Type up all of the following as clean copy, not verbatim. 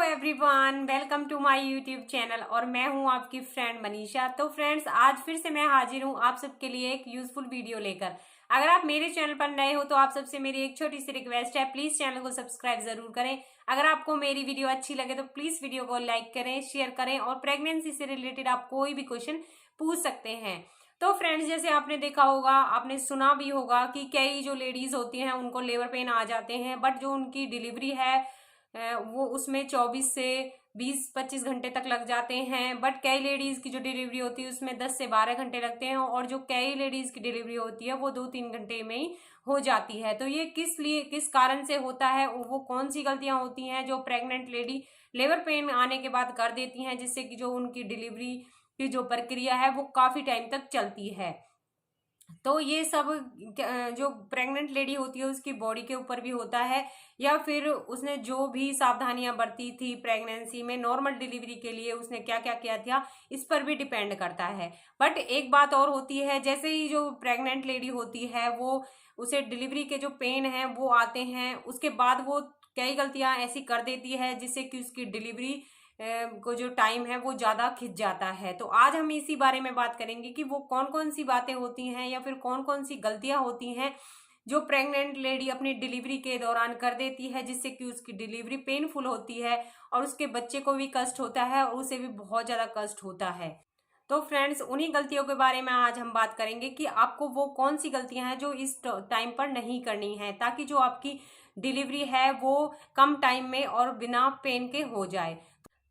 Everyone, welcome to my YouTube channel और मैं हूं आपकी फ्रेंड मनीषा। तो फ्रेंड्स, आज फिर से मैं हाजिर हूं आप सबके लिए एक यूजफुल वीडियो लेकर। अगर आप मेरे चैनल पर नए हो तो आप सबसे मेरी एक छोटी सी रिक्वेस्ट है, प्लीज चैनल को सब्सक्राइब जरूर करें। अगर आपको मेरी वीडियो अच्छी लगे तो प्लीज वीडियो को लाइक करें, शेयर करें और प्रेगनेंसी से रिलेटेड आप कोई भी क्वेश्चन पूछ सकते हैं। तो फ्रेंड्स, जैसे आपने देखा होगा, आपने सुना भी होगा कि कई जो लेडीज होती हैं उनको लेबर पेन आ जाते हैं, बट जो उनकी डिलीवरी है वो उसमें 24 से 20-25 घंटे तक लग जाते हैं। बट कई लेडीज की जो डिलीवरी होती है उसमें 10 से 12 घंटे लगते हैं और जो कई लेडीज की डिलीवरी होती है वो 2-3 घंटे में ही हो जाती है। तो ये किस कारण से होता है, वो कौन सी गलतियां होती हैं जो प्रेग्नेंट लेडी लेबर पेन आने के बाद कर देती हैं, जिससे कि जो उनकी डिलीवरी की जो प्रक्रिया है वो काफी टाइम तक चलती है। तो ये सब जो प्रेग्नेंट लेडी होती है उसकी बॉडी के ऊपर भी होता है, या फिर उसने जो भी सावधानियां बरती थी प्रेगनेंसी में, नॉर्मल डिलीवरी के लिए उसने क्या क्या किया था, इस पर भी डिपेंड करता है। बट एक बात और होती है, जैसे ही जो प्रेग्नेंट लेडी होती है वो उसे डिलीवरी के जो पेन है वो आते हैं, उसके बाद वो कई गलतियां ऐसी कर देती है जिससे कि उसकी डिलीवरी को जो टाइम है वो ज्यादा खिंच जाता है। तो आज हम इसी बारे में बात करेंगे कि वो कौन कौन सी बातें होती हैं या फिर कौन कौन सी गलतियां होती हैं जो प्रेग्नेंट लेडी अपनी डिलीवरी के दौरान कर देती है, जिससे कि उसकी डिलीवरी पेनफुल होती है और उसके बच्चे को भी कष्ट होता है और उसे भी बहुत ज्यादा कष्ट होता है। तो फ्रेंड्स, उन्हीं गलतियों के बारे में आज हम बात करेंगे कि आपको वो कौन सी गलतियां हैं जो इस टाइम पर नहीं करनी है, ताकि जो आपकी डिलीवरी है वो कम टाइम में और बिना पेन के हो जाए।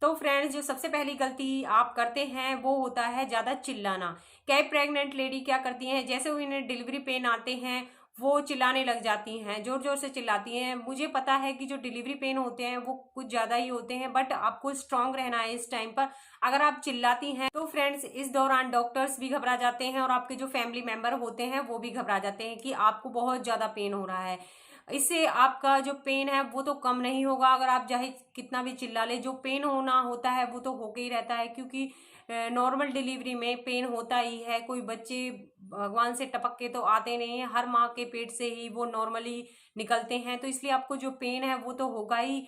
तो फ्रेंड्स, जो सबसे पहली गलती आप करते हैं वो होता है ज्यादा चिल्लाना। कई प्रेग्नेंट लेडी क्या करती हैं, जैसे उन्हें डिलीवरी पेन आते हैं वो चिल्लाने लग जाती हैं, जोर जोर से चिल्लाती हैं। मुझे पता है कि जो डिलीवरी पेन होते हैं वो कुछ ज्यादा ही होते हैं, बट आपको स्ट्रांग रहना है इस टाइम पर। अगर आप चिल्लाती हैं तो फ्रेंड्स इस दौरान डॉक्टर्स भी घबरा जाते हैं और आपके जो फैमिली मेंबर होते हैं वो भी घबरा जाते हैं कि आपको बहुत ज्यादा पेन हो रहा है। इससे आपका जो पेन है वो तो कम नहीं होगा, अगर आप चाहे कितना भी चिल्ला ले, जो पेन होना होता है वो तो होके ही रहता है, क्योंकि नॉर्मल डिलीवरी में पेन होता ही है। कोई बच्चे भगवान से टपक के तो आते नहीं है, हर माँ के पेट से ही वो नॉर्मली निकलते हैं, तो इसलिए आपको जो पेन है वो तो होगा ही।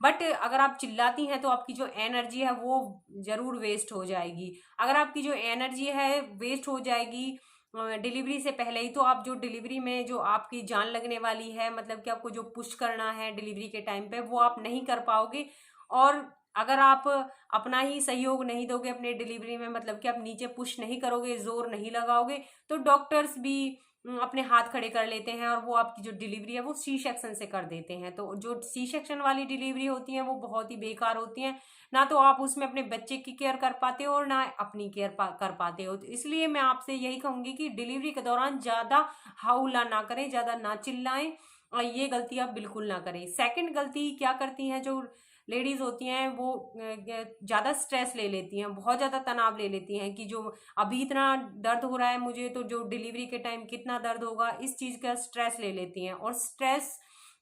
बट अगर आप चिल्लाती हैं तो आपकी जो एनर्जी है वो जरूर वेस्ट हो जाएगी। अगर आपकी जो एनर्जी है वेस्ट हो जाएगी डिलीवरी से पहले ही, तो आप जो डिलीवरी में जो आपकी जान लगने वाली है, मतलब कि आपको जो पुश करना है डिलीवरी के टाइम पे, वो आप नहीं कर पाओगे। और अगर आप अपना ही सहयोग नहीं दोगे अपने डिलीवरी में, मतलब कि आप नीचे पुश नहीं करोगे, जोर नहीं लगाओगे, तो डॉक्टर्स भी अपने हाथ खड़े कर लेते हैं और वो आपकी जो डिलीवरी है वो सी सेक्शन से कर देते हैं। तो जो सी सेक्शन वाली डिलीवरी होती है वो बहुत ही बेकार होती है, ना तो आप उसमें अपने बच्चे की केयर कर पाते हो और ना अपनी केयर कर पाते हो। तो इसलिए मैं आपसे यही कहूंगी कि डिलीवरी के दौरान ज्यादा हाउला ना करें, ज्यादा ना चिल्लाएं, और ये गलती आप बिल्कुल ना करें। सेकंड गलती क्या करती हैं जो लेडीज होती हैं, वो ज्यादा स्ट्रेस ले लेती हैं, बहुत ज्यादा तनाव ले लेती हैं कि जो अभी इतना दर्द हो रहा है मुझे, तो जो डिलीवरी के टाइम कितना दर्द होगा, इस चीज का स्ट्रेस ले लेती हैं। और स्ट्रेस,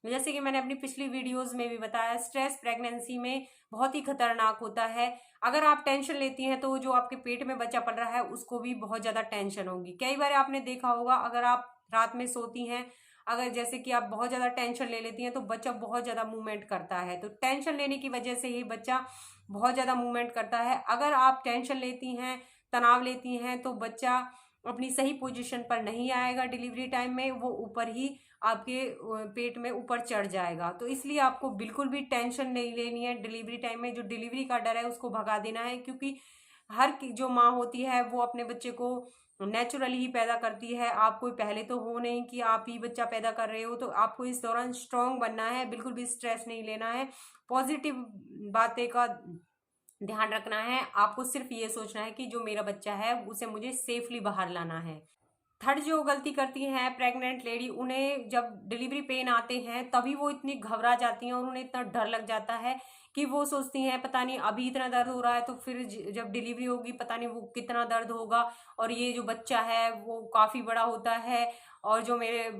जैसे कि मैंने अपनी पिछली वीडियोस में भी बताया, स्ट्रेस प्रेगनेंसी में बहुत ही खतरनाक होता है। अगर आप टेंशन लेती हैं तो जो आपके पेट में बच्चा पल रहा है उसको भी बहुत ज्यादा टेंशन होगी। कई बार आपने देखा होगा, अगर आप रात में सोती हैं, अगर जैसे कि आप बहुत ज्यादा टेंशन ले लेती हैं तो बच्चा बहुत ज्यादा मूवमेंट करता है। तो टेंशन लेने की वजह से ही बच्चा बहुत ज्यादा मूवमेंट करता है। अगर आप टेंशन लेती हैं, तनाव लेती हैं, तो बच्चा अपनी सही पोजीशन पर नहीं आएगा डिलीवरी टाइम में, वो ऊपर ही आपके पेट में ऊपर चढ़ जाएगा। तो इसलिए आपको बिल्कुल भी टेंशन नहीं लेनी है डिलीवरी टाइम में। जो डिलीवरी का डर है उसको भगा देना है, क्योंकि जो माँ होती है वो अपने बच्चे को नेचुरली ही पैदा करती है। आप कोई पहले तो हो नहीं कि आप ही बच्चा पैदा कर रहे हो, तो आपको इस दौरान स्ट्रांग बनना है, बिल्कुल भी स्ट्रेस नहीं लेना है, पॉजिटिव बातें का ध्यान रखना है। आपको सिर्फ ये सोचना है कि जो मेरा बच्चा है उसे मुझे सेफली बाहर लाना है। थर्ड जो गलती करती हैं प्रेग्नेंट लेडी, उन्हें जब डिलीवरी पेन आते हैं तभी वो इतनी घबरा जाती हैं और उन्हें इतना डर लग जाता है कि वो सोचती हैं पता नहीं अभी इतना दर्द हो रहा है तो फिर जब डिलीवरी होगी पता नहीं वो कितना दर्द होगा, और ये जो बच्चा है वो काफी बड़ा होता है और जो मेरे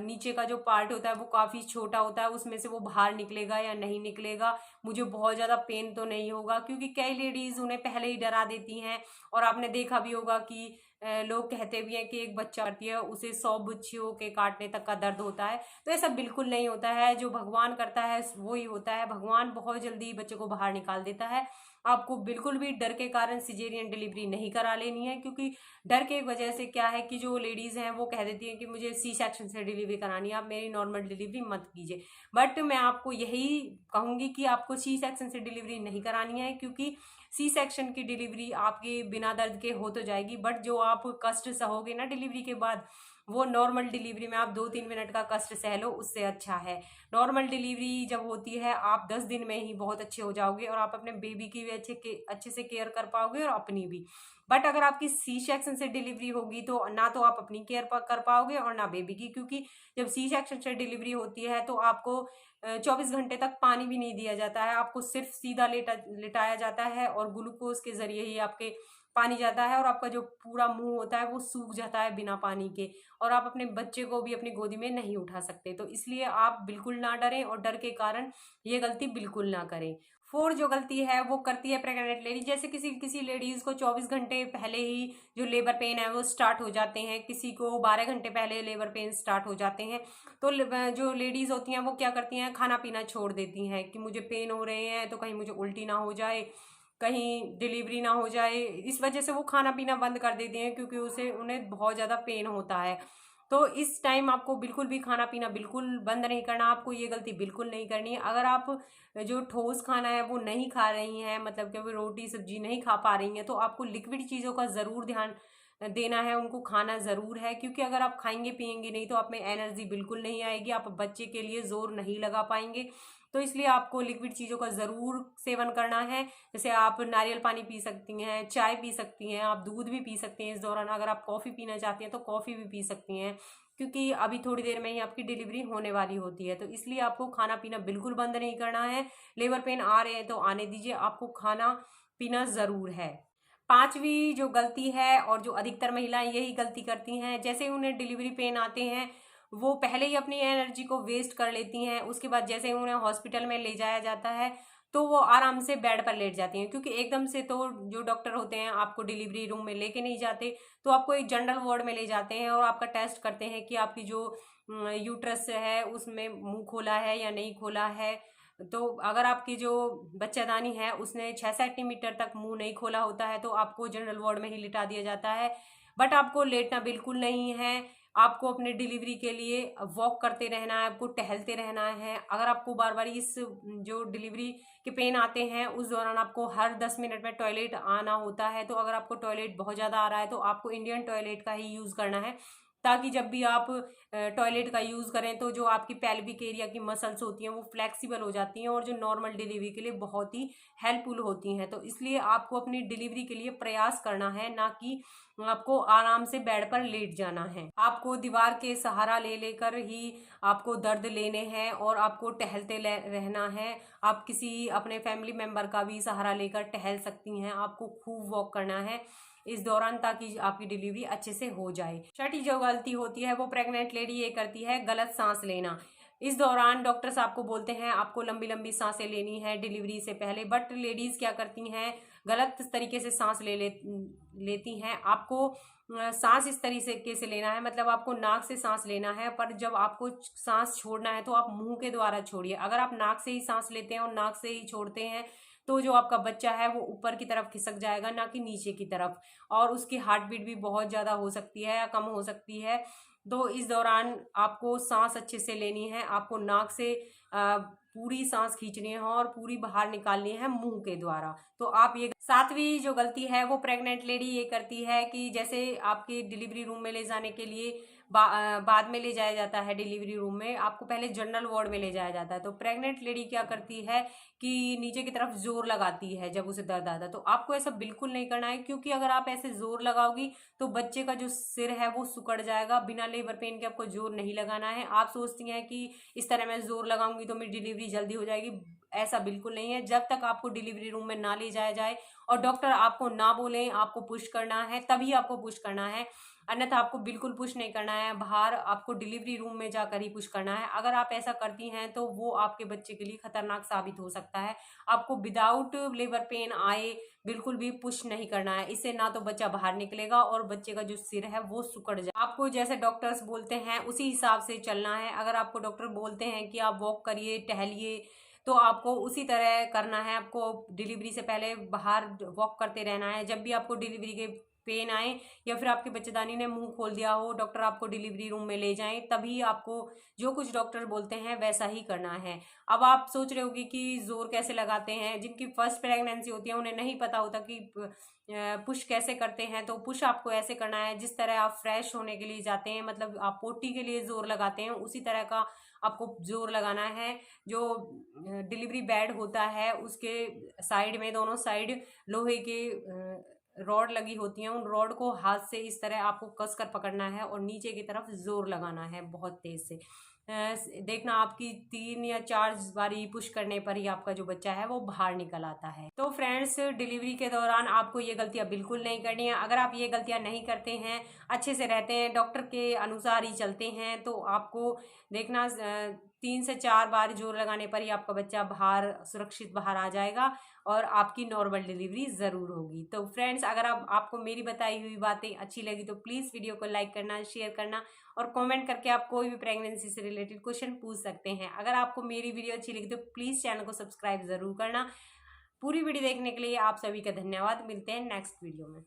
नीचे का जो पार्ट होता है वो काफ़ी छोटा होता है, उसमें से वो बाहर निकलेगा या नहीं निकलेगा, मुझे बहुत ज़्यादा पेन तो नहीं होगा। क्योंकि कई लेडीज़ उन्हें पहले ही डरा देती हैं, और आपने देखा भी होगा कि लोग कहते भी हैं कि एक बच्चा करती है उसे 100 बिच्छू के काटने तक का दर्द होता है। तो ऐसा बिल्कुल नहीं होता है, जो भगवान करता है वो ही होता है। भगवान बहुत जल्दी बच्चे को बाहर निकाल देता है। आपको बिल्कुल भी डर के कारण सिजेरियन डिलीवरी नहीं करा लेनी है, क्योंकि डर के वजह से क्या है कि जो लेडीज हैं वो कह देती हैं कि मुझे सी सेक्शन से डिलीवरी करानी है, आप मेरी नॉर्मल डिलीवरी मत कीजिए। बट मैं आपको यही कहूंगी कि आपको सी सेक्शन से डिलीवरी नहीं करानी है, क्योंकि सी सेक्शन की डिलीवरी आपके बिना दर्द के हो तो जाएगी, बट जो आप कष्ट सहोगे ना डिलीवरी के बाद, वो नॉर्मल डिलीवरी में आप 2-3 मिनट का कष्ट सह लो उससे अच्छा है। नॉर्मल डिलीवरी जब होती है आप 10 दिन में ही बहुत अच्छे हो जाओगे, और आप अपने बेबी की भी अच्छे से केयर कर पाओगे और अपनी भी। बट अगर आपकी सी सेक्शन से डिलीवरी होगी तो ना तो आप अपनी केयर कर पाओगे और ना बेबी की, क्योंकि जब सी सेक्शन से डिलीवरी होती है तो आपको 24 घंटे तक पानी भी नहीं दिया जाता है, आपको सिर्फ सीधा लेटाया जाता है और ग्लूकोज के जरिए ही आपके पानी जाता है, और आपका जो पूरा मुंह होता है वो सूख जाता है बिना पानी के, और आप अपने बच्चे को भी अपनी गोदी में नहीं उठा सकते। तो इसलिए आप बिल्कुल ना डरें और डर के कारण ये गलती बिल्कुल ना करें। फोर जो गलती है वो करती है प्रेग्नेंट लेडी, जैसे किसी किसी लेडीज को 24 घंटे पहले ही जो लेबर पेन है वो स्टार्ट हो जाते हैं, किसी को 12 घंटे पहले लेबर पेन स्टार्ट हो जाते हैं। तो जो लेडीज होती हैं वो क्या करती हैं, खाना पीना छोड़ देती हैं कि मुझे पेन हो रहे हैं तो कहीं मुझे उल्टी ना हो जाए, कहीं डिलीवरी ना हो जाए, इस वजह से वो खाना पीना बंद कर देते हैं, क्योंकि उसे उन्हें बहुत ज़्यादा पेन होता है। तो इस टाइम आपको बिल्कुल भी खाना पीना बिल्कुल बंद नहीं करना, आपको ये गलती बिल्कुल नहीं करनी है। अगर आप जो ठोस खाना है वो नहीं खा रही हैं, मतलब कि वो रोटी सब्जी नहीं खा पा रही हैं, तो आपको लिक्विड चीज़ों का ज़रूर ध्यान देना है, उनको खाना ज़रूर है। क्योंकि अगर आप खाएंगे पिएंगे नहीं तो आप में एनर्जी बिल्कुल नहीं आएगी, आप बच्चे के लिए जोर नहीं लगा पाएंगे। तो इसलिए आपको लिक्विड चीज़ों का ज़रूर सेवन करना है। जैसे आप नारियल पानी पी सकती हैं, चाय पी सकती हैं, आप दूध भी पी सकती हैं इस दौरान। अगर आप कॉफ़ी पीना चाहती हैं तो कॉफ़ी भी पी सकती हैं, क्योंकि अभी थोड़ी देर में ही आपकी डिलीवरी होने वाली होती है। तो इसलिए आपको खाना पीना बिल्कुल बंद नहीं करना है। लेबर पेन आ रहे हैं तो आने दीजिए, आपको खाना पीना ज़रूर है। पांचवी जो गलती है, और जो अधिकतर महिलाएं यही गलती करती हैं, जैसे उन्हें डिलीवरी पेन आते हैं वो पहले ही अपनी एनर्जी को वेस्ट कर लेती हैं। उसके बाद जैसे उन्हें हॉस्पिटल में ले जाया जाता है तो वो आराम से बेड पर लेट जाती हैं, क्योंकि एकदम से तो जो डॉक्टर होते हैं आपको डिलीवरी रूम में लेके नहीं जाते, तो आपको एक जनरल वार्ड में ले जाते हैं और आपका टेस्ट करते हैं कि आपकी जो यूट्रस है उसमें मुंह खोला है या नहीं खोला है। तो अगर आपकी जो बच्चादानी है उसने 6 सेंटीमीटर तक मुंह नहीं खोला होता है तो आपको जनरल वार्ड में ही लिटा दिया जाता है। बट आपको लेटना बिल्कुल नहीं है, आपको अपने डिलीवरी के लिए वॉक करते रहना है, आपको टहलते रहना है। अगर आपको बार बार इस जो डिलीवरी के पेन आते हैं उस दौरान आपको हर 10 मिनट में टॉयलेट आना होता है, तो अगर आपको टॉयलेट बहुत ज़्यादा आ रहा है तो आपको इंडियन टॉयलेट का ही यूज़ करना है, ताकि जब भी आप टॉयलेट का यूज़ करें तो जो आपकी पेल्विक एरिया की मसल्स होती हैं वो फ्लेक्सिबल हो जाती हैं और जो नॉर्मल डिलीवरी के लिए बहुत ही हेल्पफुल होती हैं। तो इसलिए आपको अपनी डिलीवरी के लिए प्रयास करना है, ना कि आपको आराम से बेड पर लेट जाना है। आपको दीवार के सहारा ले लेकर ही आपको दर्द लेने हैं और आपको टहलते रहना है। आप किसी अपने फैमिली मेंबर का भी सहारा लेकर टहल सकती हैं। आपको खूब वॉक करना है इस दौरान, ताकि आपकी डिलीवरी अच्छे से हो जाए। छठी जो गलती होती है वो प्रेग्नेंट लेडी ये करती है, गलत सांस लेना। इस दौरान डॉक्टर्स आपको बोलते हैं आपको लंबी लंबी सांसें लेनी है डिलीवरी से पहले, बट लेडीज क्या करती हैं, गलत तरीके से सांस लेती हैं। आपको सांस इस तरीके से लेना है, मतलब आपको नाक से सांस लेना है, पर जब आपको सांस छोड़ना है तो आप मुंह के द्वारा छोड़िए। अगर आप नाक से ही सांस लेते हैं और नाक से ही छोड़ते हैं तो जो आपका बच्चा है वो ऊपर की तरफ खिसक जाएगा, ना कि नीचे की तरफ, और उसकी हार्ट बीट भी बहुत ज़्यादा हो सकती है या कम हो सकती है। तो इस दौरान आपको सांस अच्छे से लेनी है, आपको नाक से पूरी सांस खींचनी है और पूरी बाहर निकालनी है मुंह के द्वारा। तो आप ये सातवीं जो गलती है वो प्रेग्नेंट लेडी ये करती है कि जैसे आपके डिलीवरी रूम में ले जाने के लिए बाद में ले जाया जाता है, डिलीवरी रूम में आपको पहले जनरल वार्ड में ले जाया जाता है। तो प्रेग्नेंट लेडी क्या करती है कि नीचे की तरफ जोर लगाती है जब उसे दर्द आता है। तो आपको ऐसा बिल्कुल नहीं करना है, क्योंकि अगर आप ऐसे जोर लगाओगी तो बच्चे का जो सिर है वो सिकुड़ जाएगा। बिना लेबर पेन के आपको जोर नहीं लगाना है। आप सोचती हैं कि इस तरह मैं जोर लगाऊंगी तो मेरी डिलीवरी जल्दी हो जाएगी, ऐसा बिल्कुल नहीं है। जब तक आपको डिलीवरी रूम में ना ले जाया जाए और डॉक्टर आपको ना बोले आपको पुश करना है, तभी आपको पुश करना है। अन्यथा आपको बिल्कुल पुश नहीं करना है, बाहर आपको डिलीवरी रूम में जाकर ही पुश करना है। अगर आप ऐसा करती हैं तो वो आपके बच्चे के लिए खतरनाक साबित हो सकता है। आपको विदाउट लेबर पेन आए बिल्कुल भी पुश नहीं करना है, इससे ना तो बच्चा बाहर निकलेगा और बच्चे का जो सिर है वो सिकुड़ जाए। आपको जैसे डॉक्टर्स बोलते हैं उसी हिसाब से चलना है। अगर आपको डॉक्टर बोलते हैं कि आप वॉक करिए, टहलिए, तो आपको उसी तरह करना है। आपको डिलीवरी से पहले बाहर वॉक करते रहना है। जब भी आपको डिलीवरी के पेन आए या फिर आपके बच्चेदानी ने मुंह खोल दिया हो, डॉक्टर आपको डिलीवरी रूम में ले जाएं, तभी आपको जो कुछ डॉक्टर बोलते हैं वैसा ही करना है। अब आप सोच रहे होगी कि जोर कैसे लगाते हैं। जिनकी फर्स्ट प्रेगनेंसी होती है उन्हें नहीं पता होता कि पुश कैसे करते हैं। तो पुश आपको ऐसे करना है जिस तरह आप फ्रेश होने के लिए जाते हैं, मतलब आप पोटी के लिए जोर लगाते हैं, उसी तरह का आपको जोर लगाना है। जो डिलीवरी बेड होता है उसके साइड में, दोनों साइड लोहे के रॉड लगी होती हैं, उन रॉड को हाथ से इस तरह आपको कस कर पकड़ना है और नीचे की तरफ जोर लगाना है बहुत तेज से। देखना आपकी 3 या 4 बारी पुश करने पर ही आपका जो बच्चा है वो बाहर निकल आता है। तो फ्रेंड्स, डिलीवरी के दौरान आपको ये गलतियां बिल्कुल नहीं करनी है। अगर आप ये गलतियां नहीं करते हैं, अच्छे से रहते हैं, डॉक्टर के अनुसार ही चलते हैं, तो आपको देखना 3 से 4 बार जोर लगाने पर ही आपका बच्चा बाहर सुरक्षित बाहर आ जाएगा और आपकी नॉर्मल डिलीवरी ज़रूर होगी। तो फ्रेंड्स, अगर आपको मेरी बताई हुई बातें अच्छी लगी तो प्लीज़ वीडियो को लाइक करना, शेयर करना और कमेंट करके आप कोई भी प्रेगनेंसी से रिलेटेड क्वेश्चन पूछ सकते हैं। अगर आपको मेरी वीडियो अच्छी लगी तो प्लीज़ चैनल को सब्सक्राइब ज़रूर करना। पूरी वीडियो देखने के लिए आप सभी का धन्यवाद। मिलते हैं नेक्स्ट वीडियो में।